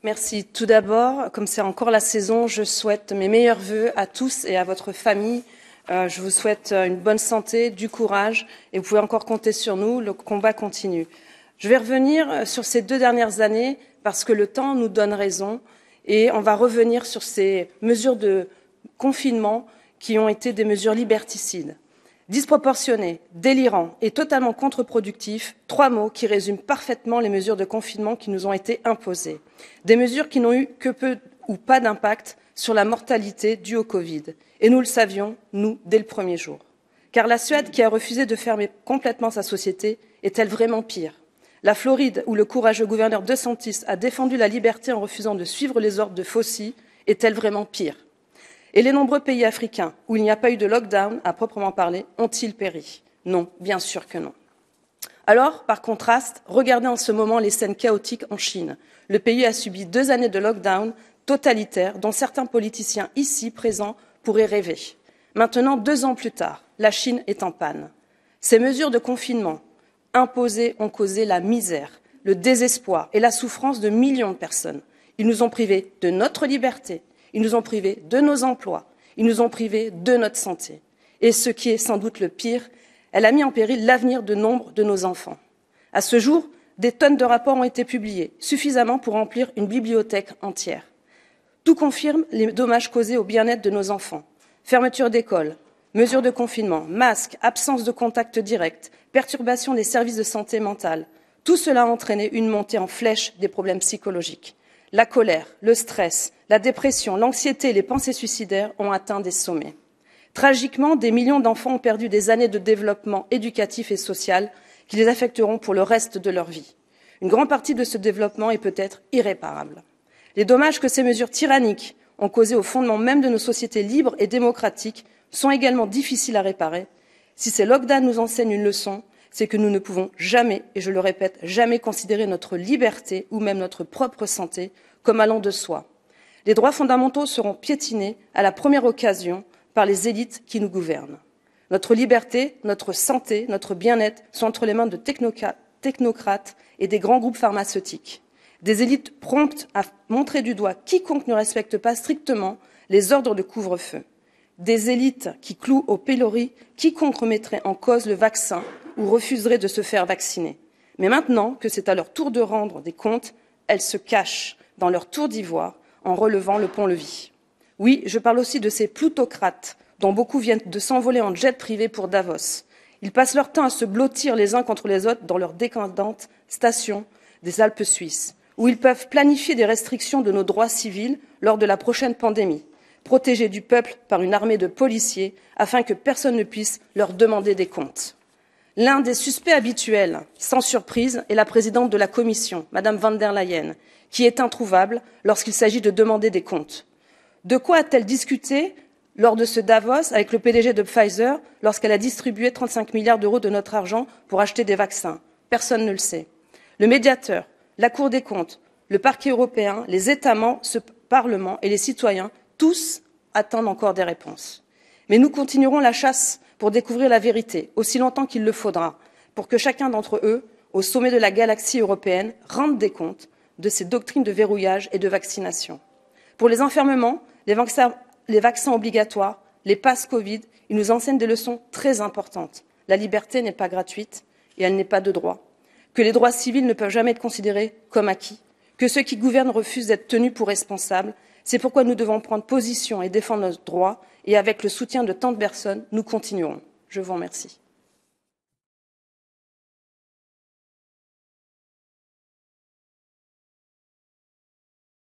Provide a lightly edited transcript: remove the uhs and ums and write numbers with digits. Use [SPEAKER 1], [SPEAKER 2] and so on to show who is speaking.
[SPEAKER 1] Merci. Tout d'abord, comme c'est encore la saison, je souhaite mes meilleurs vœux à tous et à votre famille. Je vous souhaite une bonne santé, du courage et vous pouvez encore compter sur nous, le combat continue. Je vais revenir sur ces 2 dernières années parce que le temps nous donne raison et on va revenir sur ces mesures de confinement qui ont été des mesures liberticides. Disproportionné, délirant et totalement contre-productif, 3 mots qui résument parfaitement les mesures de confinement qui nous ont été imposées. Des mesures qui n'ont eu que peu ou pas d'impact sur la mortalité due au Covid. Et nous le savions, nous, dès le premier jour. Car la Suède, qui a refusé de fermer complètement sa société, est-elle vraiment pire? La Floride, où le courageux gouverneur DeSantis a défendu la liberté en refusant de suivre les ordres de Fauci, est-elle vraiment pire? Et les nombreux pays africains où il n'y a pas eu de lockdown à proprement parler ont-ils péri? Non, bien sûr que non. Alors, par contraste, regardez en ce moment les scènes chaotiques en Chine. Le pays a subi 2 années de lockdown totalitaire dont certains politiciens ici présents pourraient rêver. Maintenant, 2 ans plus tard, la Chine est en panne. Ces mesures de confinement imposées ont causé la misère, le désespoir et la souffrance de millions de personnes. Ils nous ont privés de notre liberté. Ils nous ont privés de nos emplois, ils nous ont privés de notre santé. Et ce qui est sans doute le pire, elle a mis en péril l'avenir de nombre de nos enfants. À ce jour, des tonnes de rapports ont été publiés, suffisamment pour remplir une bibliothèque entière. Tout confirme les dommages causés au bien-être de nos enfants. Fermeture d'écoles, mesures de confinement, masques, absence de contact direct, perturbation des services de santé mentale. Tout cela a entraîné une montée en flèche des problèmes psychologiques. La colère, le stress, la dépression, l'anxiété et les pensées suicidaires ont atteint des sommets. Tragiquement, des millions d'enfants ont perdu des années de développement éducatif et social qui les affecteront pour le reste de leur vie. Une grande partie de ce développement est peut-être irréparable. Les dommages que ces mesures tyranniques ont causés au fondement même de nos sociétés libres et démocratiques sont également difficiles à réparer. Si ces lockdowns nous enseignent une leçon, c'est que nous ne pouvons jamais, et je le répète, jamais considérer notre liberté ou même notre propre santé comme allant de soi. Les droits fondamentaux seront piétinés à la première occasion par les élites qui nous gouvernent. Notre liberté, notre santé, notre bien-être sont entre les mains de technocrates et des grands groupes pharmaceutiques. Des élites promptes à montrer du doigt quiconque ne respecte pas strictement les ordres de couvre-feu. Des élites qui clouent au pilori quiconque remettrait en cause le vaccin ou refuserait de se faire vacciner. Mais maintenant que c'est à leur tour de rendre des comptes, elles se cachent dans leur tour d'ivoire en relevant le pont-levis. Oui, je parle aussi de ces plutocrates dont beaucoup viennent de s'envoler en jet privé pour Davos. Ils passent leur temps à se blottir les uns contre les autres dans leur décadente station des Alpes suisses, où ils peuvent planifier des restrictions de nos droits civils lors de la prochaine pandémie, protégés du peuple par une armée de policiers afin que personne ne puisse leur demander des comptes. L'un des suspects habituels, sans surprise, est la présidente de la Commission, Madame von der Leyen, qui est introuvable lorsqu'il s'agit de demander des comptes. De quoi a-t-elle discuté lors de ce Davos avec le PDG de Pfizer lorsqu'elle a distribué 35 milliards d'euros de notre argent pour acheter des vaccins? Personne ne le sait. Le médiateur, la Cour des comptes, le Parquet européen, les États membres, ce Parlement et les citoyens, tous attendent encore des réponses. Mais nous continuerons la chasse pour découvrir la vérité, aussi longtemps qu'il le faudra, pour que chacun d'entre eux, au sommet de la galaxie européenne, rende des comptes de ces doctrines de verrouillage et de vaccination. Pour les enfermements, les vaccins obligatoires, les passes Covid, ils nous enseignent des leçons très importantes. La liberté n'est pas gratuite et elle n'est pas de droit. Que les droits civils ne peuvent jamais être considérés comme acquis. Que ceux qui gouvernent refusent d'être tenus pour responsables. C'est pourquoi nous devons prendre position et défendre nos droits. Et avec le soutien de tant de personnes, nous continuerons. Je vous remercie.